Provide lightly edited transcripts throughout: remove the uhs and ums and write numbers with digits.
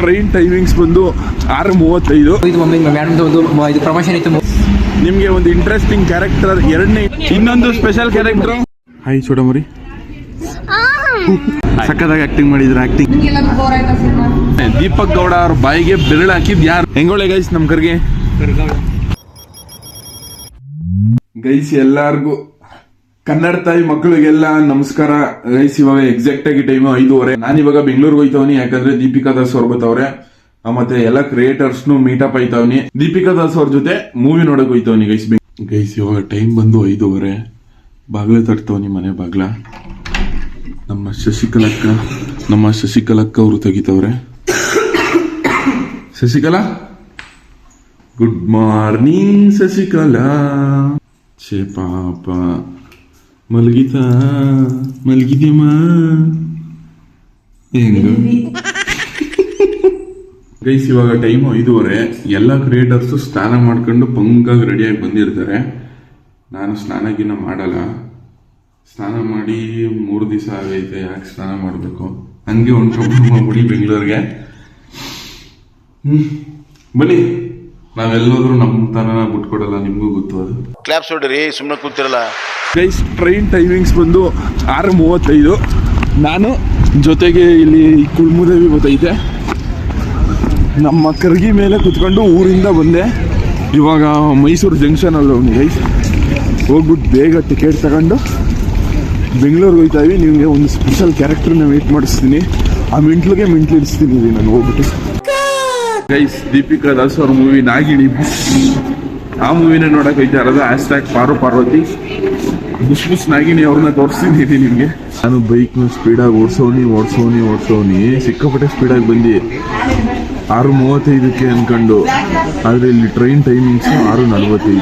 Train timings ಬಂದು 6:35. ಇದು promotion ಇತ್ತು. ನಿಮ್ಗೆ ಒಂದು ಇಂಟ್ರೆಸ್ಟಿಂಗ್ ಕ್ಯಾರೆಕ್ಟರ್, ಇನ್ನೊಂದು ಸ್ಪೆಷಲ್ ಕ್ಯಾರೆಕ್ಟರ್. ಹಾಯ್ ಚೋಟಮರಿ, ಸಕ್ಕದಾಗಿ ಆಕ್ಟಿಂಗ್ ಮಾಡಿದ್ರ. ಆಕ್ಟಿಂಗ್ ದೀಪಕ್ ಗೌಡ ಅವ್ರ ಬಾಯಿಗೆ ಬೆರಳು ಹಾಕಿದ್ ಯಾರು? ಹೆಂಗೋಳೆ ಗೈಸ್ ನಮ್ ಕರ್ಗೆ. ಗೈಸ್ ಎಲ್ಲಾರ್ಗು ಕನ್ನಡ ತಾಯಿ ಮಕ್ಕಳಿಗೆಲ್ಲ ನಮಸ್ಕಾರ. ಗೈಸ್ ಇವಾಗ ಎಕ್ಸಾಕ್ಟ್ ಆಗಿ ಟೈಮ್ 5:30. ನಾನಿವಾಗ ಬೆಂಗಳೂರಿಗೆ ಹೋಯ್ತವನಿ, ಯಾಕಂದ್ರೆ ದೀಪಿಕಾ ದಾಸ್ ಅವ್ರು ಬತ್ತವ್ರೆ, ಮತ್ತೆ ಎಲ್ಲ ಕ್ರಿಯೇಟರ್ಸ್ ಮೀಟಪ್ ಆಯ್ತವನಿ. ದೀಪಿಕಾ ದಾಸ್ ಅವ್ರ ಜೊತೆ ಮೂವಿ ನೋಡಕ್ ಹೋಯ್ತವನಿ ಗೈಸ್. ಗೈಸ್ ಇವಾಗ ಟೈಮ್ ಬಂದು 5:30. ಬಾಗ್ಲ ತಟ್ತವನಿ, ಮನೆ ಬಾಗ್ಲ. ನಮ್ಮ ಶಶಿಕಲಕ್ಕ ಅವರು ತೆಗಿತವ್ರೆ. Shashikala, good morning Shashikala. ಛೇ ಪಾಪ, ಮಲಗಿದೀಮ ಹೆಂಗ. ಗೈಸ್ ಇವಾಗ ಟೈಮ್ 5:30. ಎಲ್ಲ ಕ್ರಿಯೇಟರ್ಸ್ ಸ್ನಾನ ಮಾಡ್ಕೊಂಡು ಪಂಗಾಗಿ ರೆಡಿಯಾಗಿ ಬಂದಿರ್ತಾರೆ. ನಾನು ಸ್ನಾನಗಿನ್ನ ಮಾಡಲ್ಲ. ಸ್ನಾನ ಮಾಡಿ 3 ದಿವಸ ಆಗೈತೆ, ಯಾಕೆ ಸ್ನಾನ ಮಾಡಬೇಕು? ಹಂಗೆ ಹೊಂಟ್ಬಿಡಿ ಬೆಂಗಳೂರಿಗೆ. ಬನ್ನಿ, ನಾವೆಲ್ಲೋದ್ರೂ ನಮ್ಮ ತನ ಬಿಟ್ಕೊಡಲ್ಲ, ನಿಮ್ಗೂ ಗೊತ್ತು ಅದು. ಕ್ಲಾಪ್ಸ್ ಹೊಡ್ರಿ, ಸುಮ್ಮನೆ ಕೂತಿರಲ್ಲ. ಗೈಸ್ ಟ್ರೈನ್ ಟೈಮಿಂಗ್ಸ್ ಬಂದು 6:35. ನಾನು ಜೊತೆಗೆ ಇಲ್ಲಿ ಕುಳ್ಮುದೇವಿ ಗೊತ್ತೈತೆ, ನಮ್ಮ ಕರ್ಗಿ ಮೇಲೆ ಕುತ್ಕೊಂಡು ಊರಿಂದ ಬಂದೆ. ಇವಾಗ ಮೈಸೂರು ಜಂಕ್ಷನ್ ಅಲ್ಲಿ ಗೈಸ್ ಹೋಗ್ಬಿಟ್ಟು ಬೇಗ ಟಿಕೆಟ್ ತಗೊಂಡು ಬೆಂಗಳೂರಿಗೆ ಹೋಗ್ತಾ ಇವಿ. ನಿಮಗೆ ಒಂದು ಸ್ಪೆಷಲ್ ಕ್ಯಾರೆಕ್ಟರ್ನ ವೇಟ್ ಮಾಡಿಸ್ತೀನಿ. ಆ ಮಿಂಟ್ಲಿಡಿಸ್ತೀನಿ ನಾನು ಹೋಗ್ಬಿಟ್ಟು. ಗೈಸ್ ದೀಪಿಕಾ ದಾಸ್ ಅವ್ರ ಮೂವಿ ನಾಗಿಣಿ, ಆ ಮೂವಿನ ನೋಡಕ್ ಹೋಯ್ತಾ ಇರೋದು. #ಪಾರ್ವತಿ ಬುಸ್ ನಾಗಿಣಿ ಅವ್ರನ್ನ ತೋರಿಸ್ತಿದ್ದೀನಿ ನಿಮಗೆ. ನಾನು ಬೈಕ್ನ ಸ್ಪೀಡಾಗಿ ಓಡಿಸೋನಿ ಸಿಕ್ಕಾಪಟ್ಟೆ ಸ್ಪೀಡಾಗಿ ಬಂದು 6:35 ಅನ್ಕೊಂಡು, ಆದರೆ ಇಲ್ಲಿ train timings 6:45.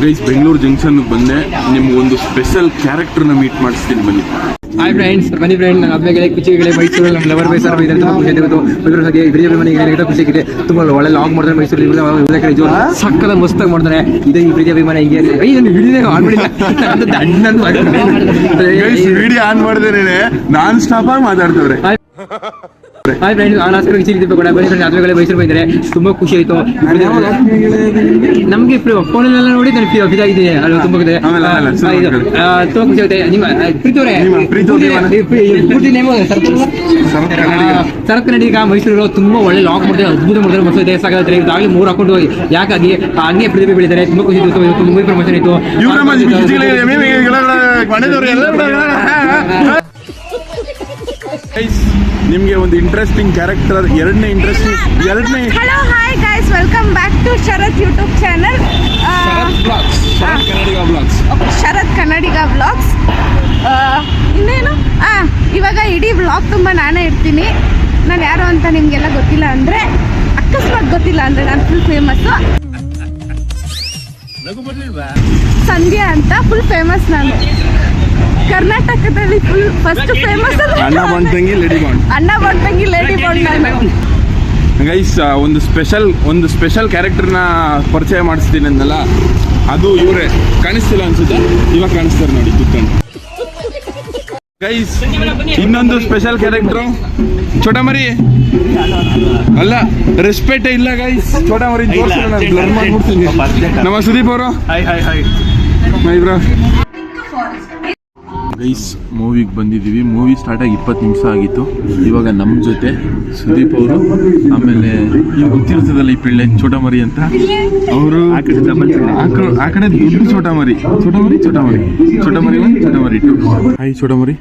Guys Bengaluru junction ಬಂದೆ, ನಿಮ್ಗೊಂದು ಸ್ಪೆಷಲ್ ಕ್ಯಾರೆಕ್ಟರ್ನ ಮೀಟ್ ಮಾಡಿಸ್ತೀನಿ, ಬನ್ನಿ. ಹಾಯ್ ಫ್ರೆಂಡ್ಸ್, ಬನ್ನಿ ಫ್ರೆಂಡ್. ನನ್ನ ಹಬ್ಬಗಳೇ ಕುಚಿಗಳೇ ಮೈಸೂರು ನಮ್ಮ ಲವರ್ ಮೈಸೂರು ಇದೆ. ತುಂಬ ಖುಷಿ ಆಗುತ್ತೆ. ಬೆಂಗಳೂರು ಹಾಗೆ ಬಿರಿಯಾನಿ ಮನೆಗೆ ಖುಷಿ ಆಗಿದೆ. ತುಂಬ ಒಳ್ಳೆ ಲಾಗ್ ಮಾಡ್ತಾರೆ ಮೈಸೂರಲ್ಲಿ. ಕಡೆ ಜೋರು ಸಕ್ಕದ ಮಸ್ತಾಗಿ ಮಾಡ್ತಾರೆ. ಇದೇ ಈ ಪ್ರೀತಿ ಅಭಿಮಾನ ಹಿಂಗೆ ವಿಡಿಯೋ ಆನ್ ಮಾಡಿದ್ರೆ ನಾನ್ ಸ್ಟಾಪ್ ಆಗಿ ಮಾತಾಡ್ತವ್ರೆ. ಹಾಯ್ ಫ್ರೆಂಡ್ಸ್, ನಾನು ಆಸ್ಕರ್ ದೀಪ ಕೂಡ ಬನ್ನಿ ಫ್ರೆಂಡ್ಸ್. ಹಬ್ಬಗಳೇ ಮೈಸೂರು ಬಂದಿದ್ದಾರೆ, ತುಂಬ ಖುಷಿ ಆಯಿತು. ನಮಗೆ ಫೋನಲ್ಲೆಲ್ಲ ನೋಡಿ ನಾನು ಇದಾಗಿದ್ದೀನಿ, ಅಲ್ಲಿ ತುಂಬ ಖುಷಿ ಆಗುತ್ತೆ. ನಿಮ್ಮ ಪ್ರೀತಿ ನೇಮ್ ಶರತ್ ಕನ್ನಡಿಗ ಮೈಸೂರು. ತುಂಬ ಒಳ್ಳೆ ಲಾಕ್ ಮಾಡ್ತಾರೆ, ಅದ್ಭುತ ಮಾಡ್ತಾರೆ, ಮಸ್ತ್ ಇದೆ, ಸಾಕಾಗುತ್ತೆ. ಇದಾಗಲಿ 3 ಹಾಕೊಂಡು ಯಾಕಾಗಿ ಹಂಗೆ ಪ್ರತಿಭೆ ಬೆಳಿತಾರೆ. ತುಂಬ ಖುಷಿ ಇತ್ತು. ಇವತ್ತು ಮೂವಿ ಪ್ರಮೋಷನ್ ಇತ್ತು. ನಿಮ್ಗೆ ಒಂದು ಇಂಟ್ರೆಸ್ಟಿಂಗ್ ಕ್ಯಾರೆಕ್ಟರ್, ಎರಡನೇ hello hi guys, welcome back to Sharath YouTube channel. Sharath Kannadiga vlogs. ಇನ್ನೇನು ಇವಾಗ ಇಡೀ ವ್ಲಾಗ್ ತುಂಬ ನಾನೇ ಇರ್ತೀನಿ. ನಾನು ಯಾರು ಅಂತ ನಿಮಗೆಲ್ಲ ಗೊತ್ತಿಲ್ಲ ಅಂದರೆ, ಅಕಸ್ಮಾತ್ ಗೊತ್ತಿಲ್ಲ ಅಂದರೆ, ನಾನು ಫುಲ್ ಫೇಮಸ್ಸು. ಸಂಧ್ಯಾ ಅಂತ ಫುಲ್ ಫೇಮಸ್. ನಾನು ಕರ್ನಾಟಕದಲ್ಲಿ ಫಸ್ಟ್ ಫೇಮಸ್ ಅಣ್ಣ ಬಂಟಂಗಿ ಲೇಡಿ ಬಾಂಡ್. ಗೈಸ್ ಒಂದು ಸ್ಪೆಷಲ್ ಕ್ಯಾರೆಕ್ಟರ್ನ ಪರಿಚಯ ಮಾಡಿಸ್ತೀನಿ ಅಂದಲ್ಲ, ಅದು ಇವರೇ. ಕಾಣಿಸ್ತಿಲ್ಲ ಅನ್ಸುತ್ತೆ, ಇವಾಗ ಕಾಣಿಸ್ತಾರೆ ನೋಡಿ ಕುತ್ಕೊಂಡು. ಗೈಸ್ ಇನ್ನೊಂದು ಸ್ಪೆಷಲ್ ಕ್ಯಾರೆಕ್ಟರ್ ಚೋಟಮರಿ ಅಲ್ಲ, ರೆಸ್ಪೆಕ್ಟ್ ಇಲ್ಲ ಗೈಸ್. ಚೋಟಮರಿ ತೋರಿಸಿಲ್ಲ, ನಾನು ಬ್ಲರ್ ಮಾಡ್ಬಿಡ್ತೀನಿ. ನಮ್ಮ ಸುದೀಪ್ ಅವರು ಗೈಸ್ ಮೂವಿಗೆ ಬಂದಿದ್ದೀವಿ. ಮೂವಿ ಸ್ಟಾರ್ಟ್ ಆಗಿ 20 ನಿಮಿಷ ಆಗಿತ್ತು. ಇವಾಗ ನಮ್ಮ ಜೊತೆ ಸುದೀಪ್ ಅವರು, ಆಮೇಲೆ ನೀವು ಗೊತ್ತಿರ್ತದಲ್ಲ ಈ ಪಿಳ್ಳೆ ಚೋಟಮರಿ ಅಂತ, ಅವರು ಆ ಕಡೆ ದೊಡ್ಡ ಚೋಟಮರಿ 1, ಚೋಟಮರಿ 2. ಹಾಯ್ ಚೋಟಮರಿ.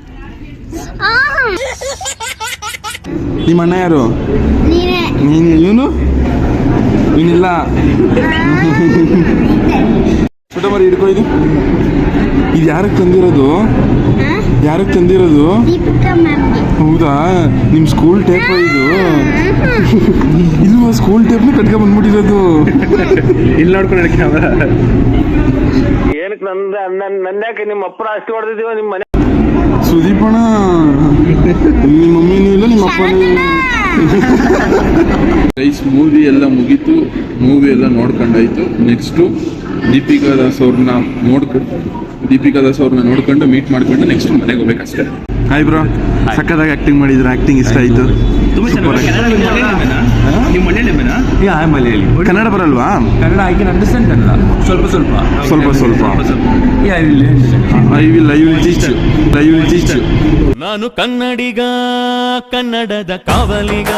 ನಿಮ್ಮ ಅಣ್ಣ ಯಾರು? ಇವನಿಲ್ಲ. ಚೋಟಮರಿ ಹಿಡ್ಕೊ. ಇದು ಯಾರಕ್ಕೆ ತಂದಿರೋದು? ಹೌದಾ? ನಿಮ್ಮ ಸ್ಕೂಲ್ ಟೇಪ್ ಇದು ಸ್ಕೂಲ್ ಟೇಪ್ನ ಕಟ್ಕೊಂಡ್ ಬಂದ್ಬಿಟ್ಟಿರೋದು. ಇಲ್ಲಿ ನೋಡ್ಕೊಂಡು ಏನಕ್ಕೆ ನಂದ್ಯಾಕೆ ನಿಮ್ಮ ಅಪ್ಪನ ಅಷ್ಟು ಹೊಡೆದಿದ್ದೀವ ನಿಮ್ಮ ಮನೆ? ಸುದೀಪಣ್ಣ, ನಿಮ್ಮ ಮಮ್ಮಿನೂ ಇಲ್ಲ, ನಿಮ್ಮ ಅಪ್ಪನೂ ಇಲ್ಲ. ಗೈಸ್ ಮೂವಿ ಎಲ್ಲ ಮುಗೀತು, ಮೂವಿ ಎಲ್ಲ ನೋಡ್ಕೊಂಡಾಯ್ತು. ನೆಕ್ಸ್ಟು ದೀಪಿಕಾ ದಾಸ್ ಅವ್ರನ್ನ ನೋಡ್ಕೊಂಡು ಮೀಟ್ ಮಾಡ್ಕೊಂಡು ನೆಕ್ಸ್ಟ್ ಮನೆಗೆ ಹೋಗ್ಬೇಕಷ್ಟೇ. ಹಾಯ್ ಬ್ರೋ, ಸಕ್ಕತ್ತಾಗಿ ಆಕ್ಟಿಂಗ್ ಮಾಡಿದ್ರು, ಆಕ್ಟಿಂಗ್ ಇಷ್ಟ ಆಯ್ತು. ಕನ್ನಡ ಬರಲ್ವಾ? Kannada I can understand Kannada ಸ್ವಲ್ಪ. I will teach. ನಾನು ಕನ್ನಡಿಗ, ಕನ್ನಡದ ಕಾವಲಿಗ.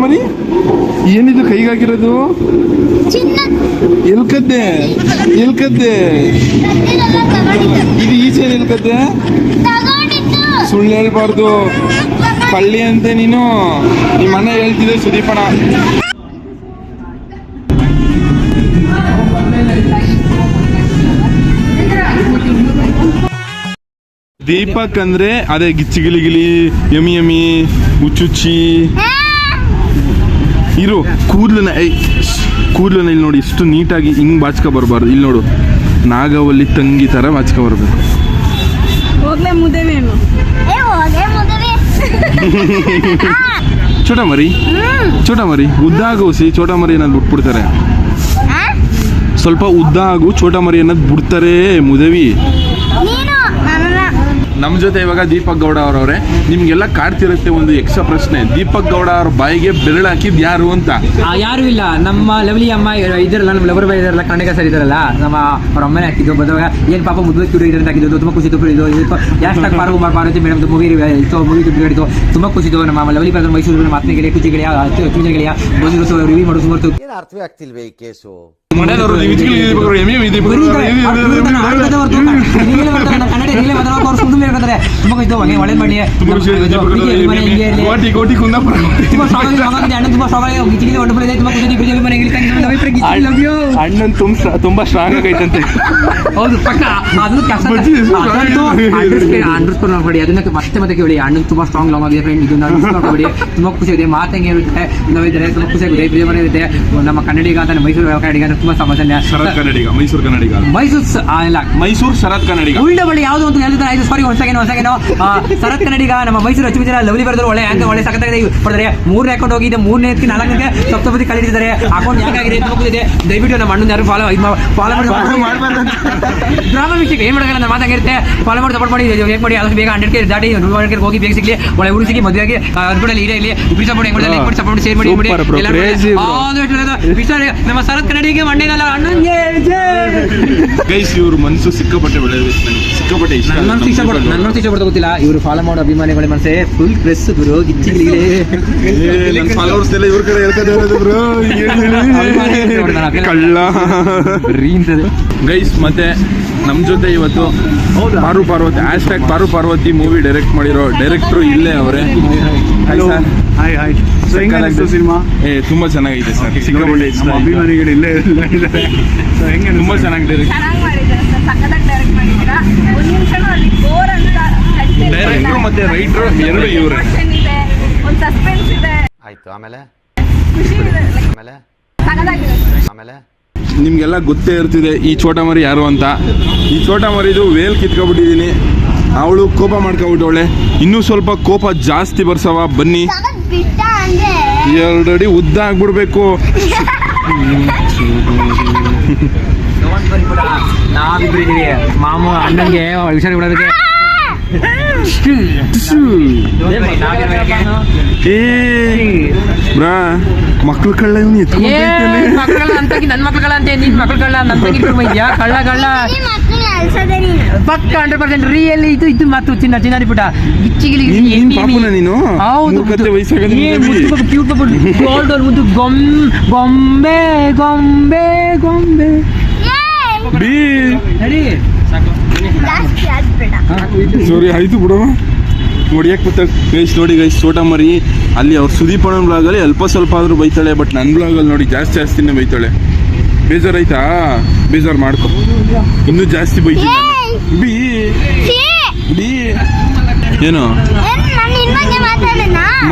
ಮರಿ ಏನಿದು ಕೈಗಾಕಿರೋದು? ಎಲ್ಕದ್ದೆ ಇದು ಈಚೆ ಎಲ್ಕದ್ದೆ? ಸುಳ್ಳು ಹೇಳ್ಬಾರ್ದು, ಕಳ್ಳಿ ಅಂತೆ ನೀನು. ನಿಮ್ಮ ಮನೆ ಹೇಳ್ತಿದ್ದೆ ಸುದೀಪಣ. ದೀಪಕ್ ಅಂದ್ರೆ ಅದೇ ಗಿಲಿ ಯಮಿ ಹುಚ್ಚುಚ್ಚಿ ಇರು. ಕೂದಲನ್ನ ಇಲ್ಲಿ ನೋಡಿ, ಇಷ್ಟು ನೀಟಾಗಿ ಹಿಂಗ್ ಬಾಚ್ಕ ಬರಬಾರ್ದು. ಇಲ್ಲಿ ನೋಡು, ನಾಗವಲ್ಲಿ ತಂಗಿ ತರ ಬಾಚ್ಕ ಬರ್ಬೇಕು. ಹೋಗ್ಲೇ ಮುದೇವೇನು ಚೋಟ ಮರಿ ಉದ್ದ ಆಗೋಸಿ. ಚೋಟ ಮರಿ ಅನ್ನೋದು ಬಿಟ್ಬಿಡ್ತಾರೆ. ಸ್ವಲ್ಪ ಉದ್ದ ಆಗು, ಚೋಟ ಮರಿ ಅನ್ನೋದು ಬಿಡ್ತಾರೆ ಮುದೇವಿ. ನಮ್ಮ ಜೊತೆ ಇವಾಗ ದೀಪಕ್ ಗೌಡ ಅವರವ್ರೆ. ನಿಮ್ಗೆಲ್ಲ ಕಾಡ್ತಿರುತ್ತೆ ಒಂದು ಎಕ್ಸ್ಟ್ರಾ ಪ್ರಶ್ನೆ, ದೀಪಕ್ ಗೌಡ ಅವ್ರ ಬಾಯಿಗೆ ಬೆರಳು ಹಾಕಿದ್ ಯಾರು ಅಂತ. ಯಾರು ಇಲ್ಲ, ನಮ್ಮ ಲವ್ಲಿ ಅಮ್ಮ ಇದ್ರಲ್ಲ, ನಮ್ಮ ಲವರ್ ಬಾಯ್ ಇದಾರಲ್ಲ, ಕನ್ನಡಿಗ ಸರ್ ಇದಾರಲ್ಲ, ನಮ್ಮ ಅವ್ರ ಅಮ್ಮನೇ ಹಾಕಿದ್ದು. ಬಂದಾಗ ಏನ್ ಪಾಪ ಮುದ್ದೆ ಕ್ಯೂರ್ ಇದ್ರೆ ಹಾಕಿದ್ದು, ತುಂಬಾ ಖುಷಿ ಯಾಸ್ಟಾಗಿ ಪಾರ್ವತಿ ಮೇಡಮ್ ಮೂವಿ ಹಿಡಿದು ತುಂಬಾ ಖುಷಿದು. ನಮ್ಮ ಲವ್ಲಿ ಬಾಯ್ ಮೈಸೂರು ಮಾತನೆಗಳಿಗೆ ಕುಚಿಗಳಿಗೆ ಬಂದಿರೋ ರಿವ್ಯೂ ಮಾಡೋ ಸುಮಾರು ಅರ್ಥವೇ ಆಗ್ತಿಲ್ವೇ ಈ ಕೇಸು. ಅಣ್ಣನ್ ತುಂಬಾ ಸ್ಟ್ರಾಂಗ್ ಆಗೈತಂತೆ. ಹೌದು ಪಕ್ಕ, ಅದನ್ನ ಮತ್ತೆ ಕೇಳಿ. ಅಣ್ಣ ತುಂಬಾ ಸ್ಟ್ರಾಂಗ್ ಲಾಂಗ್ ಆಗಿದೆ ಫ್ರೆಂಡ್, ಇದನ್ನ ತುಂಬಾ ಖುಷಿ ಇದೆ. ಮಾತಂಗೆ ಇರುತ್ತೆ, ನಾವಿದ್ದಾರೆ ತುಂಬಾ ಖುಷಿ ಆಗಿದೆ. ಪ್ರಿಯ ಮನೆ ಇರುತ್ತೆ. ನಮ್ಮ ಕನ್ನಡಿಗ ಅಂತ ಮೈಸೂರು ಕನ್ನಡಿಗ ಅಂದ್ರೆ ತುಂಬಾ ಸಮಸ್ಯೆ. ಶರತ್ ಕನ್ನಡಿಗ, ಮೈಸೂರು ಕನ್ನಡಿಗ, ಮೈಸೂರು ಶರತ್ ಕನ್ನಡಿಗ. ಉಲ್ಡ ಬಳಿ ಯಾವ್ದು ಅಂತ ಹೇಳ್ತಾರೆ. ಆಯ್ತು ಸಾರಿ, ಒಂದ್ ಸೆಕೆಂಡ್. ಶರತ್ ಕನ್ನಡಿಗ ನಮ್ಮ ಮೈಸೂರು ಅಚ್ಚುಮಿತ್ರ ಲವ್ಲಿ ಬರೆದ್ರು. ಒಳ್ಳೆ ಆಂಕ, ಒಳ್ಳೆ ಸಖತ್ತಾಗಿದೆ. ಪಡೆದ್ರೆ 3ನೇ ಅಕೌಂಟ್ ಹೋಗಿದೆ, 4ನೇ 4ನೇ ಸಪ್ತಪದಿ ಕಳಿಸಿದ್ದಾರೆ. ಅಕೌಂಟ್ ಯಾಕಾಗಿದೆ ಇದೆ. ದಯವಿಟ್ಟು ನಮ್ಮ ಅಣ್ಣನ ಯಾರು ಫಾಲೋ ಮಾಡಿ ಡ್ರಾಮಾ ವಿಷಯಕ್ಕೆ ಏನ್ ಮಾಡಲ್ಲ. ನಮ್ಮ ಮಾತಾಗಿರುತ್ತೆ, ಫಾಲೋ ಮಾಡಿ ಸಪೋರ್ಟ್ ಮಾಡಿ. ಹೇಗೆ ಮಾಡಿ ಆದಷ್ಟು ಬೇಗ 100K ದಾಟಿ 100K ಹೋಗಿ ಬೇಗ ಸಿಗ್ಲಿ. ಒಳ್ಳೆ ಹುಡುಗಿ ಸಿಗಿ ಮದುವೆಗೆ ಅದ್ಬಿಡಲ್ಲಿ ಇರೇ ಇಲ್ಲಿ. ಇಬ್ಬರು ಸಪೋರ್ಟ್ ಹೆಂಗ್ ಲೈಕ್ ಮಾಡಿ, ಸಪೋರ್ಟ್ ಶೇರ್ ಮಾಡಿ. ನಮ್ಮ ಶರತ್ ಕನ್ನಡಿಗೆ ಮಂಡ್ಯದಲ್ಲ ಅಣ್ಣಂಗೆ ಗೈಸ್. ಇವ್ರ ಮನಸ್ಸು ಸಿಕ್ಕಾಪಟ್ಟೆ ಒಳ್ಳೆಯದು, ಸಿಕ್ಕಾಪಟ್ಟೆ ಇಷ್ಟ. ನನ್ನ ಇಷ್ಟ ಪಡ್ತಾ ಗೊತ್ತಿಲ್ಲ. ಇವರು ಫಾಲೋ ಮಾಡೋ ಅಭಿಮಾನಿಗಳ ಮನಸ್ಸೇ ಫುಲ್ ಪ್ರೆಸ್ ಗುರು. ಗಿಚ್ಚಿಗಿಲಿಗೆ ಫಾಲೋವರ್ಸ್ ಎಲ್ಲ ಇವ್ರ ಕಡೆ ಹೇಳ್ತಾ ಇರೋದು ಬ್ರೋ. ಕಳ್ಳ ಗೈಸ್. ಮತ್ತೆ ನಮ್ ಜೊತೆ ಇವತ್ತು ಪಾರ್ವತಿ #ಪಾರ್ವತಿ ಮೂವಿ ಡೈರೆಕ್ಟ್ ಮಾಡಿರೋ ಡೈರೆಕ್ಟ್ರು ಇಲ್ಲೇ ಅವರೇ. ಸಿನಿಮಾ ತುಂಬಾ ಚೆನ್ನಾಗಿದೆ ಸರ್, ಸಿಕ್ಕಾಪಟ್ಟೆ ಇಷ್ಟ. ಅಭಿಮಾನಿಗಳು ಇಲ್ಲೇ ಇದ್ದಾರೆ. ತುಂಬಾ ಚೆನ್ನಾಗಿದೆ. ಡೈರೆಕ್ಟ್ರು ಮತ್ತೆ ರೈಟ್ರು ಎರಡು ಇವರೇ. ಆಯ್ತು, ಆಮೇಲೆ ನಿಮ್ಗೆಲ್ಲ ಗೊತ್ತೇ ಇರ್ತಿದೆ ಈ ಚೋಟ ಮರಿ ಯಾರು ಅಂತ. ಈ ಚೋಟ ಮರಿದು ವೇಲ್ ಕಿತ್ಕೊಬಿಟ್ಟಿದೀನಿ. ಅವಳು ಕೋಪ ಮಾಡ್ಕೊಬಿಟ್ಟವಳೆ. ಇನ್ನೂ ಸ್ವಲ್ಪ ಕೋಪ ಜಾಸ್ತಿ ಬರ್ಸವ. ಬನ್ನಿ, 2 ಅಡಿ ಉದ್ದ ಆಗ್ಬಿಡ್ಬೇಕು. ನಾವಿಬ್ರು ಇದೀವಿ. ಮಾಮು ಅಣ್ಣಂಗೆ ಹುಷಾರಿ ಬಿಡೋದಕ್ಕೆ ಮಕ್ಳು ಕಳ್ಳ ಇವನು ನನ್ ಮಕ್ಳುಗಳ ಅಂತ ನಿನ್ ಮಕ್ಳು ಕಳ್ಳ, ನನ್ ತಂಗಿದ್ಯಾ ಕಳ್ಳ ಪಕ್ಕ 100% ರಿಯಲಿ. ಇದು ಮತ್ತು ಚಿನ್ನ ಪುಟ ಗಿಚ್ಚಿಗಿಲಿ ನೀನು. ಹೌದು, ಮುದ್ದು ಗೊಂಬೆ ಸರಿ ಆಯ್ತು ಬಿಡವ. ಹೊಡಿಯಕ್ ಗೈಸ್ ನೋಡಿ ಗೈಸ್, ಚೋಟ ಮರಿ ಅಲ್ಲಿ ಅವ್ರ ಸುದೀಪಣ್ಣ ಬ್ಲಾಗಲ್ಲಿ ಅಲ್ಪ ಸ್ವಲ್ಪ ಆದ್ರೂ ಬೈತಾಳೆ. ಬಟ್ ನನ್ನ ಬ್ಲಾಗಲ್ಲಿ ನೋಡಿ ಜಾಸ್ತಿನೇ ಬೈತಾಳೆ. ಬೇಜಾರಾಯ್ತಾ? ಬೇಜಾರು ಮಾಡ್ಕೊ, ಇನ್ನೂ ಜಾಸ್ತಿ ಬೈತೀನಿ. ಏನು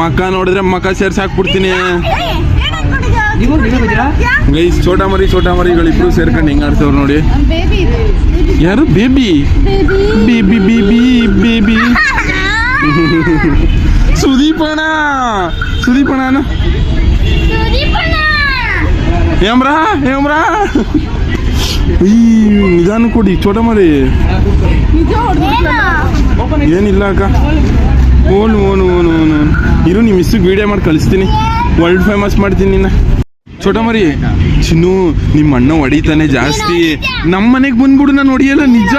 ಮಕ್ಕ ನೋಡಿದ್ರೆ ಮಕ್ಕ ಸೇರ್ಸಿ ಹಾಕ್ಬಿಡ್ತೀನಿ. ಗೈಸ್ ಚೋಟ ಮರಿಗಳಿಬ್ರು ಸೇರ್ಕೊಂಡು ಹೆಂಗ್ ಆಡ್ತವ್ರು ನೋಡಿ. ಯಾರು? ಬೇಬಿ ಸುದೀಪಣ್ಣ ಏಮ್ರಾ ಈ ನಿಧಾನ ಕೊಡಿ ಚೋಟ ಮರಿ. ಏನಿಲ್ಲ ಅಕ್ಕ. ಓನು ಓನು ಓನು ಓನು ಇರು, ನಿಮ್ಮ ಮಿಸ್ಸಿಗೆ ವಿಡಿಯೋ ಮಾಡಿ ಕಳಿಸ್ತೀನಿ, ವರ್ಲ್ಡ್ ಫೇಮಸ್ ಮಾಡ್ತೀನಿ ನಿನ್ನ. ಚೋಟ ಮರಿ ಚಿನ್ನು, ನಿಮ್ಮ ಅಣ್ಣ ಹೊಡಿತಾನೆ ಜಾಸ್ತಿ. ನಮ್ಮ ಮನೆಗೆ ಬಂದ್ಬಿಡು, ನಾನು ಹೊಡಿಯಲ್ಲ ನಿಜ.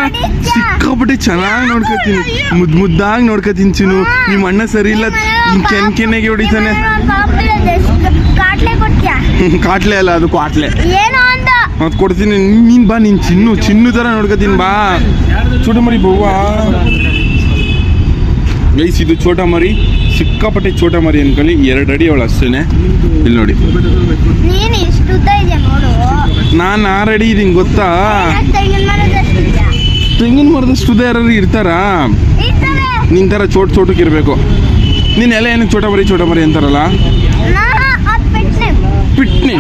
ಸಿಕ್ಕಾಪಟ್ಟೆ ಚೆನ್ನಾಗಿ ನೋಡ್ಕೊತೀನಿ, ಮುದ್ದಾಗಿ ನೋಡ್ಕೊತೀನಿ ಚಿನ್ನು. ನಿಮ್ಮ ಅಣ್ಣ ಸರಿ ಇಲ್ಲ, ಕೆನ್ನೆಗೆ ಹೊಡಿತಾನೆ. ಕಾಟ್ಲೆ ಅಲ್ಲ ಅದು, ಕ್ವಾಟ್ಲೆ. ಅದು ಕೊಡ್ತೀನಿ, ನೀನ್ ಬಾ. ನೀನ್ ಚಿನ್ನು ತರ ನೋಡ್ಕೊತೀನಿ, ಬಾ. ಚೋಟ ಮರಿ ಬವ್ವಾ. ಗೈಸ್ ಇದು ಚೋಟ ಮರಿ, ಸಿಕ್ಕಾಪಟ್ಟೆ ಚೋಟ ಮರಿ ಅನ್ಕೊಳ್ಳಿ. 2 ಅಡಿ ಅವಳು ಅಷ್ಟೇನೆ. ಇಲ್ಲಿ ನೋಡಿ, ನಾನು 6 ಅಡಿ ಇದೀನಿ ಗೊತ್ತಾ. ತೆಂಗಿನ ಮರದಷ್ಟು ಉದ್ದ ಯಾರು ಇರ್ತಾರಾ? ನಿನ್ ತರ ಚೋಟಕ್ಕೆ ಇರ್ಬೇಕು. ನೀನ್ ಎಲ್ಲ ಏನಕ್ಕೆ ಚೋಟ ಮರಿ ಅಂತಾರಲ್ಲ, ಪಿಟ್ನಿ.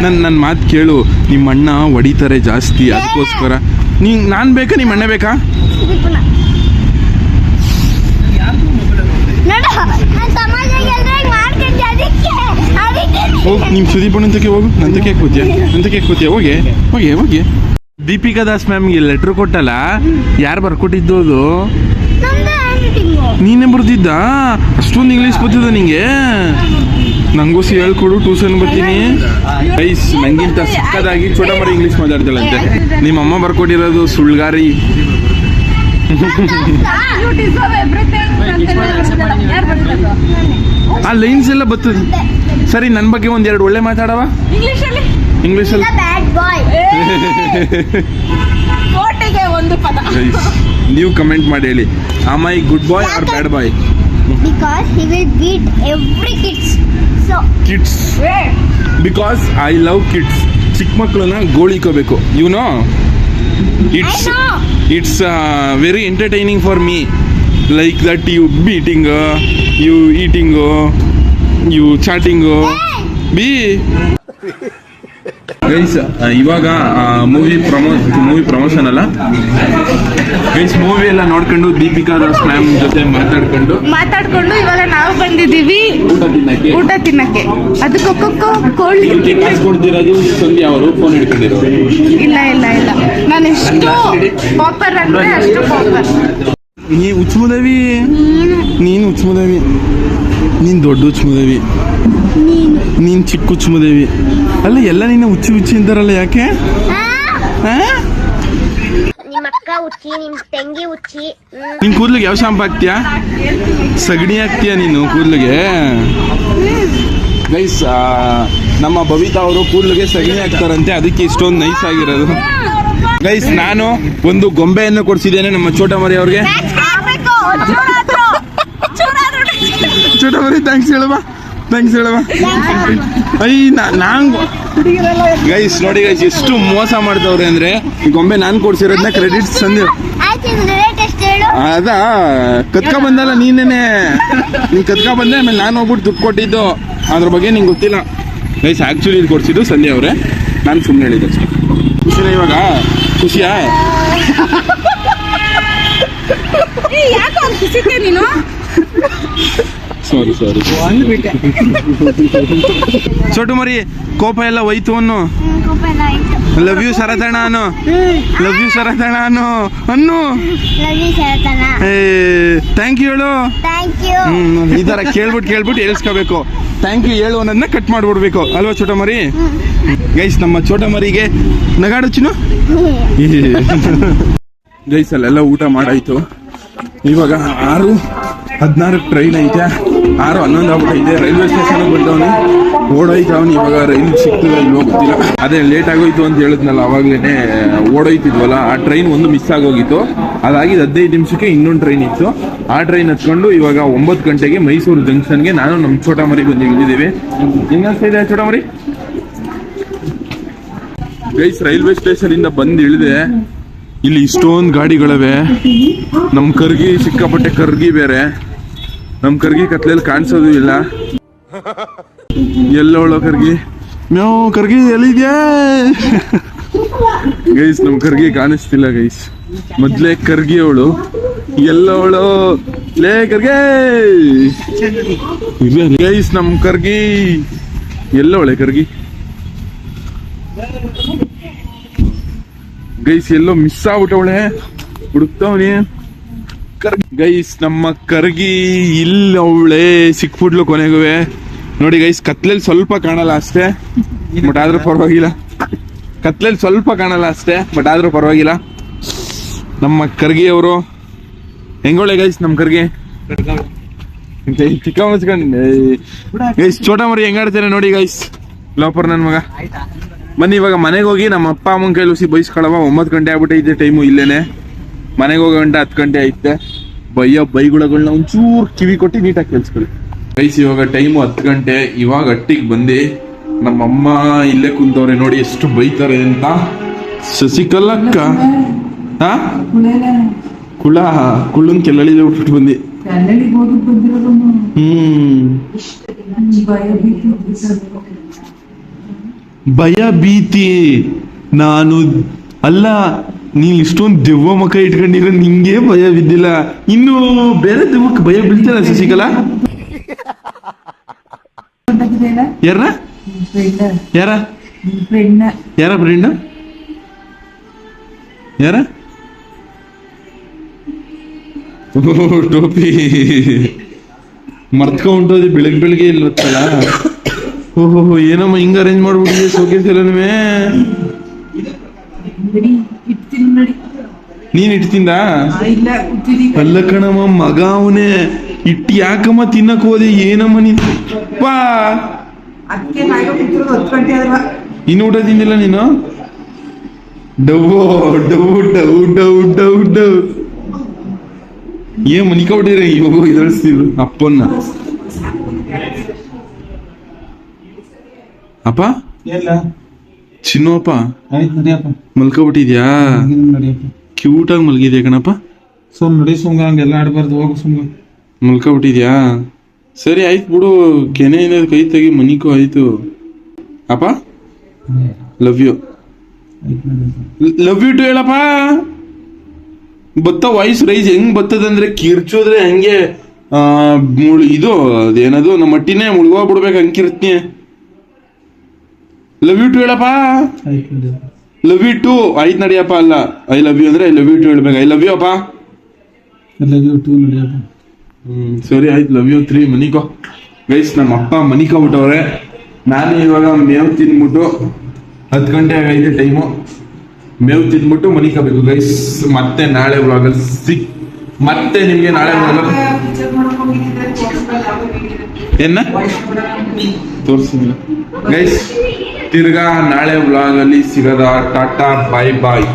ನನ್ನ ಮಾತು ಕೇಳು, ನಿಮ್ಮ ಅಣ್ಣ ಹೊಡಿತಾರೆ ಜಾಸ್ತಿ, ಅದಕ್ಕೋಸ್ಕರ ನಾನು ಬೇಕಾ, ನಿಮ್ಮ ಅಣ್ಣ ಬೇಕಾ? ಹೋಗಿ ನಿಮ್ಮ ಸುದೀಪ್ ಅಣ್ಣಂತಕ್ಕೆ ಹೋಗು, ನಂತಕ್ಕೆ ಕೂತಿಯ ಹೋಗಿ. ದೀಪಿಕಾ ದಾಸ್ ಮ್ಯಾಮ್ಗೆ ಲೆಟ್ರ್ ಕೊಟ್ಟಲ್ಲ, ಯಾರು ಬರ್ಕೊಟ್ಟಿದ್ದು ಅದು? ನೀನೇ ಬರ್ದಿದ್ದ? ಅಷ್ಟೊಂದು ಇಂಗ್ಲೀಷ್ ಗೊತ್ತಿದ್ದ ನಿಂಗೆ? ನಂಗೂ ಹೇಳ್ಕೊಡು, ಟ್ಯೂಷನ್ ಬರ್ತೀನಿ. ಗೈಸ್ ನಂಗಿಂತ ಸಿಕ್ಕದಾಗಿ ಚೋಟ ಮರಿ ಇಂಗ್ಲೀಷ್ ಮಾತಾಡ್ತಾಳಂತೆ. ನಿಮ್ಮ ಅಮ್ಮ ಬರ್ಕೊಟ್ಟಿರೋದು ಸುಳ್ಗಾರಿ. ಆ ಲೈನ್ಸ್ ಎಲ್ಲ ಬರ್ತದೆ. ಸರಿ, ನನ್ನ ಬಗ್ಗೆ 1-2 ಒಳ್ಳೆ ಮಾತಾಡವ ಇಂಗ್ಲೀಷಲ್ಲಿ. ನೀವು ಕಮೆಂಟ್ ಮಾಡಿ ಹೇಳಿ, am I good boy or bad boy? Because he will beat every kids. So kids. Because I love kids. ಚಿಕ್ಕ ಮಕ್ಕಳನ್ನ ಗೋಳಿಕೋಬೇಕು. You know? It's very entertaining for me. Like that you beating, you eating, you chatting. Be. Guys ಇವಾಗ movie promotion ಅಲ್ಲ guys, movie ಎಲ್ಲ ನೋಡ್ಕೊಂಡು Deepika Das ma'am ಜೊತೆ ಮಾತಾಡ್ಕೊಂಡು ಇವಾಗ ನಾವು ಬಂದಿದ್ದೀವಿ ಊಟ ತಿನ್ನಕ್ಕೆ. ಅದಕ್ಕೊಕ್ಕೋ ಕೋಲ್ಡ್ ಕೊಡ್ತಿರೋದು ಸಂಧ್ಯಾ ಅವರು ಫೋನ್ ಹಿಡ್ಕೊಂಡಿರೋದು. ಇಲ್ಲ ನಾನು ಎಷ್ಟು ಪಾಪರ್ ಅಂದ್ರೆ ಅಷ್ಟು ಪಾಪರ್. ನೀ ಹುಚ್ಚುಮುದೇವಿ, ನೀನು ಹುಚ್ಚುಮುದೇವಿ, ನೀನು ದೊಡ್ಡ ಹುಚ್ಚುಮುದೇವಿ, ನೀನು ಚಿಕ್ಕ ಹುಚ್ಚುಮುದೇವಿ. ಅಲ್ಲ ಎಲ್ಲ ನೀನು ಹುಚ್ಚಿ ಅಂತಾರಲ್ಲ, ಯಾಕೆ? ನಿಮ್ಮ ಅಕ್ಕ ಹುಚ್ಚಿ, ನಿಮ್ಮ ತಂಗಿ ಹುಚ್ಚಿ. ನಿನ್ ಕೂದ್ಲಿಗೆ ಯಾವ ಶಾಂಪು ಹಾಕ್ತೀಯಾ? ಸಗಣಿ ಹಾಕ್ತೀಯಾ ನೀನು ಕೂದ್ಲಿಗೆ? ಗೈಸ್ ನಮ್ಮ ಬಬಿತಾ ಅವರು ಕೂದ್ಲಿಗೆ ಸಗಣಿ ಹಾಕ್ತಾರಂತೆ, ಅದಕ್ಕೆ ಇಷ್ಟೊಂದು ನೈಸ್ ಆಗಿರೋದು. ಗೈಸ್ ನಾನು ಒಂದು ಗೊಂಬೆಯನ್ನು ಕೊಡ್ಸಿದ್ದೇನೆ ನಮ್ಮ ಚೋಟ ಮರಿ ಅವ್ರಿಗೆ. ಚೋಟ ಮರಿ ಥ್ಯಾಂಕ್ಸ್ ಹೇಳುವ. ಗೈಸ್ ನೋಡಿ ಗೈಸ್, ಎಷ್ಟು ಮೋಸ ಮಾಡ್ತವ್ರೆ ಅಂದ್ರೆ, ಈ ಗೊಂಬೆ ನಾನು ಕೊಡ್ಸಿರೋದನ್ನ ಕ್ರೆಡಿಟ್ಸ್ ತಂದು ಅದಾ ಕತ್ಕ ಬಂದಲ್ಲ ನೀನೇನೆ. ನೀನ್ ಕತ್ಕ ಬಂದೆ, ಆಮೇಲೆ ನಾನು ಹೋಗ್ಬಿಟ್ಟು ದುಡ್ಡು ಕೊಟ್ಟಿದ್ದು, ಅದ್ರ ಬಗ್ಗೆ ನಿಂಗೆ ಗೊತ್ತಿಲ್ಲ. ಗೈಸ್ ಆಕ್ಚುಲಿ ಇದು ಕೊಡ್ಸಿದ್ದು ಸಂಧ್ಯಾ ಅವರೇ, ನಾನು ಸುಮ್ಮನೆ ಹೇಳಿದ್ದೆ ಅಷ್ಟೇ. ಖುಷಿನ ಇವಾಗ? ಖುಷಿಯಾ? ನೀನು ಸಾರಿ ಚೋಟು ಮರಿ, ಕೋಪ ಎಲ್ಲ ಹೋಯ್ತು ಅನ್ನು. ಲವ್ ಯು ಸರತಣ ಅನ್ನು. ಥ್ಯಾಂಕ್ ಯು ಹೇಳು. ಈ ತರ ಕೇಳ್ಬಿಟ್ಟು ಹೇಳ್ಸ್ಕೋಬೇಕು. ಥ್ಯಾಂಕ್ ಯು ಹೇಳು ಅನ್ನೋದನ್ನ ಕಟ್ ಮಾಡ್ಬಿಡ್ಬೇಕು ಅಲ್ವಾ ಚೋಟ ಮರಿ? ಗೈಸ್ ನಮ್ಮ ಚೋಟ ಮರಿಗೆ ನಗಾಡು ಚಿನ್ನು. ಗೈಸ್ ಅಲ್ಲೆಲ್ಲ ಊಟ ಮಾಡಾಯ್ತು. ಇವಾಗ 6:16 ಟ್ರೈನ್ ಐತೆ, 6:11 ಆಗ್ಬಿಟ್ಟೈತೆ. ರೈಲ್ವೆ ಸ್ಟೇಷನ್ ಬಂದವನು ಓಡೋಯ್ತವನು. ಇವಾಗ ರೈಲ್ ಸಿಗ್ತದ ಇಲ್ವೋ ಗೊತ್ತಿಲ್ಲ. ಅದೇ ಲೇಟ್ ಆಗೋಯ್ತು ಅಂತ ಹೇಳಿದ್ನಲ್ಲ, ಅವಾಗ್ಲೇನೆ ಓಡೋಯ್ತಿದ್ವಲ್ಲ, ಆ ಟ್ರೈನ್ ಒಂದು ಮಿಸ್ ಆಗೋಗಿತ್ತು. ಅದಾಗಿದ್ದು 15 ನಿಮಿಷಕ್ಕೆ ಇನ್ನೊಂದು ಟ್ರೈನ್ ಇತ್ತು. ಆ ಟ್ರೈನ್ ಹತ್ಕೊಂಡು ಇವಾಗ 9 ಗಂಟೆಗೆ ಮೈಸೂರು ಜಂಕ್ಷನ್ಗೆ ನಾನು ನಮ್ಮ ಚೋಟ ಮರಿ ಬಂದು ಇಳಿದಿದ್ದೀವಿ. ಹೆಂಗನ್ಸ್ತಾ ಇದೆ ಚೋಟ ಮರಿ? ಗೈಸ್ ರೈಲ್ವೆ ಸ್ಟೇಷನ್ ಇಂದ ಬಂದು ಇಳಿದೆ. ಇಲ್ಲಿ ಇಷ್ಟೊಂದು ಗಾಡಿಗಳವೆ. ನಮ್ಮ ಕರ್ಗಿ ಸಿಕ್ಕಾಪಟ್ಟೆ ಕರ್ಗಿ ಬೇರೆ. ನಮ್ಮ ಕರ್ಗಿ ಕತ್ಲೆಯಲ್ಲಿ ಕಾಣಿಸೋದು ಇಲ್ಲ. ಎಲ್ಲೋಳೋ ಕರ್ಗಿ? ಮ್ಯಾವ್ ಕರ್ಗಿ ಎಲ್ಲಿದ್ಯಾ? ಗೈಸ್ ನಮ್ಮ ಕರ್ಗಿ ಕಾಣಿಸ್ತಿಲ್ಲ ಗೈಸ್. ಮೊದ್ಲೇ ಕರ್ಗಿ ಅವಳು, ಎಲ್ಲೋಳು ಲೇ ಕರ್ಗಿ? ಗೈಸ್ ನಮ್ಮ ಕರ್ಗಿ ಎಲ್ಲೋಳೆ ಕರ್ಗಿ? ಗೈಸ್ ಎಲ್ಲೋ ಮಿಸ್ ಆಗ್ಬಿಟ್ಟವಳೆ, ಹುಡುಕ್ತವನಿ. ಗೈಸ್ ನಮ್ಮ ಕರ್ಗಿ ಇಲ್ಲವಳೆ, ಸಿಕ್ಬಿಟ್ಲು ಕೊನೆಗುವೆ. ನೋಡಿ ಗೈಸ್, ಕತ್ಲಲ್ಲಿ ಸ್ವಲ್ಪ ಕಾಣಲ್ಲ ಅಷ್ಟೇ, ಬಟ್ ಆದ್ರೂ ಪರವಾಗಿಲ್ಲ. ಕತ್ಲಲ್ಲಿ ಸ್ವಲ್ಪ ಕಾಣಲ್ಲ ಅಷ್ಟೇ, ಬಟ್ ಆದ್ರೂ ಪರವಾಗಿಲ್ಲ. ನಮ್ಮ ಕರ್ಗಿ ಅವರು ಹೆಂಗೋಳೆ ಗೈಸ್, ನಮ್ಮ ಕರ್ಗಿ ಚಿಕ್ಕ ಮುಚ್ಕೊಂಡು ಗೈಸ್ ಚೋಟ ಮರಿ ಹೆಂಗಾಡ್ತಾರೆ ನೋಡಿ ಗೈಸ್. ಲೋಪರ್ ನನ್ ಮಗ. ಬನ್ನಿ ಇವಾಗ ಮನೆಗೆ ಹೋಗಿ ನಮ್ಮ ಅಪ್ಪ ಅಮ್ಮನ ಕೈಲಿ ಬೈಸ್ಕೊಳವ. 9 ಗಂಟೆ ಆಗ್ಬಿಟ್ಟೈತೆ ಟೈಮು. ಇಲ್ಲೇನೆ ಮನೆಗೆ ಹೋಗೋ ಗಂಟೆ 10 ಗಂಟೆ ಐತೆ. ಬೈಗುಳಗಳನ್ನ ಒಂಚೂರು ಕಿವಿ ಕೊಟ್ಟು ನೀಟಾಗಿ ಕೇಳಿಸ್ಕೊಳ್ಳಿ ಗೈಸ್. ಇವಾಗ ಟೈಮು 10 ಗಂಟೆ. ಇವಾಗ ಅಟ್ಟಿಗೆ ಬಂದು ನಮ್ಮಮ್ಮ ಇಲ್ಲೇ ಕುಂತವ್ರೆ. ನೋಡಿ ಎಷ್ಟು ಬೈತಾರೆ ಅಂತ. ಶಶಿಕಲಕ್ಕ ಕುಳ್ಳನ್ ಕೆಲ್ಲಳಿದೆ ಬಿಟ್ಬಿಟ್ಟು ಬಂದು. ಭಯ ಭೀತಿ ನಾನು ಅಲ್ಲ, ನೀನ್ ಇಷ್ಟೊಂದು ದೆವ್ವ ಮಕ್ಕ ಇಟ್ಕೊಂಡಿರೋ ನಿಂಗೆ ಭಯ ಬಿದ್ದಿಲ್ಲ, ಇನ್ನು ಬೇರೆ ದೆವ್ವಕ್ಕೆ ಭಯ ಬೀಳ್ತಾರ ಶಶಿಕಲಾ? ಯಾರ ಯಾರ ಯಾರ ಫ್ರೆಂಡ್ ಯಾರ? ಟೋಪಿ ಮರ್ತ್ಕೊಂಡೋದಿ ಬೆಳಗ್ಗೆ ಇಲ್ವತ್ತಲ್ಲ. ಓಹೋ ಏನಮ್ಮ ಹಿಂಗ ಅರೇಂಜ್ ಮಾಡ್ಬಿಟ್ಟಿದೆ ಶೋಕೇಸ್ ಎಲ್ಲನೂ. ನೀನ್ ಇಟ್ತಿಂದ? ಅಲ್ಲ ಕಣಮ್ಮ, ಮಗ ಅವನೇ ಇಟ್ಟು ಯಾಕಮ್ಮ ತಿನ್ನಕ್ ಹೋದೆ? ಏನಮ್ಮ ನೀನ್ ಇನ್ನು ಊಟ ತಿಂದಿಲ್ಲ ನೀನು? ಡವ್ವೋ ಡವ್ ಡವ್ ಡವ್ ಡವ್ ಡವ್ ಏನ್ ಮನಿಕೊಬಿಟ್ಟಿರ ಇವಾಗ ಇದಳ್ಸ್ತೀವಿ ಅಪ್ಪನ್ನ. ಅಪ್ಪ ಚಿನ್ನು ಅಪ್ಪ ಮಲ್ಕೊಬಿಟ್ಟಿದ್ಯಾ? ಕ್ಯೂಟಾಗಿ ಮಲ್ಗಿದ್ಯಾ ಕಣಪ್ಪ. ನೋಡಿ ಸುಮ್ಗ ಹಂಗೆಲ್ಲ ಆಡ್ಬಾರ್ದು, ಹೋಗು ಸುಮ್ಗ. ಮಲ್ಕೊಬಿಟ್ಟಿದ್ಯಾ? ಸರಿ ಆಯ್ತು ಬಿಡು, ಕೆನೆ ಏನಾದ್ರು ಕೈ ತೆಗಿ, ಮನಿಕೋ ಆಯ್ತು. ಅಪ್ಪ love you. Love you too ಹೇಳಪ್ಪ. ಬತ್ತ ವಾಯ್ಸ್ ರೈಸ್ ಹೆಂಗ್ ಬರ್ತದಂದ್ರೆ ಕಿರ್ಚೋದ್ರೆ ಹಂಗೆ ಇದು ಅದೇನದು ನಮ್ಮ ಮಟ್ಟಿನೇ ಮುಳುಗೋಗ್ಬಿಡ್ಬೇಕು ಹಂಗಿರ್ತೀನಿ. ಲವ್ ಯು ಟು ಹೇಳಪ್ಪ. ಲವ್ ಯು ಟು ಆಯ್ತು ನಡಿಯಪ್ಪ. ಅಲ್ಲ ಐ ಲವ್ ಯು ಅಂದ್ರೆ ಐ ಲವ್ ಯು ಟು ಹೇಳ್ಬೇಕು. ಐ ಲವ್ ಯು ಅಪ್ಪ. ಲವ್ ಯು ಟು ನಡಿಯಪ್ಪ. ಸರಿ ಆಯ್ತು, ಲವ್ ಯು 3 ಮನಿಕೋ. ಗೈಸ್ ನಮ್ಮ ಅಪ್ಪ ಮನಿಕೋಬಿಟ್ಟವ್ರೆ. ನಾನು ಇವಾಗ ಮೇವು ತಿಂದ್ಬಿಟ್ಟು 10 ಗಂಟೆ ಆಗೈತೆ ಟೈಮು. ಮೇವು ತಿಂದ್ಬಿಟ್ಟು ಮನಿಕೋಬೇಕು ಗೈಸ್. ಮತ್ತೆ ನಾಳೆ ವ್ಲಾಗಲ್ಲಿ ಮತ್ತೆ ನಿಮ್ಗೆ ನಾಳೆ ಏನ ತೋರಿಸಿಲ್ಲ ಗೈಸ್. ತಿರ್ಗಾ ನಾಳೆ ವ್ಲಾಗಲ್ಲಿ ಸಿಗದ. ಟಾಟಾ ಬಾಯ್ ಬಾಯ್.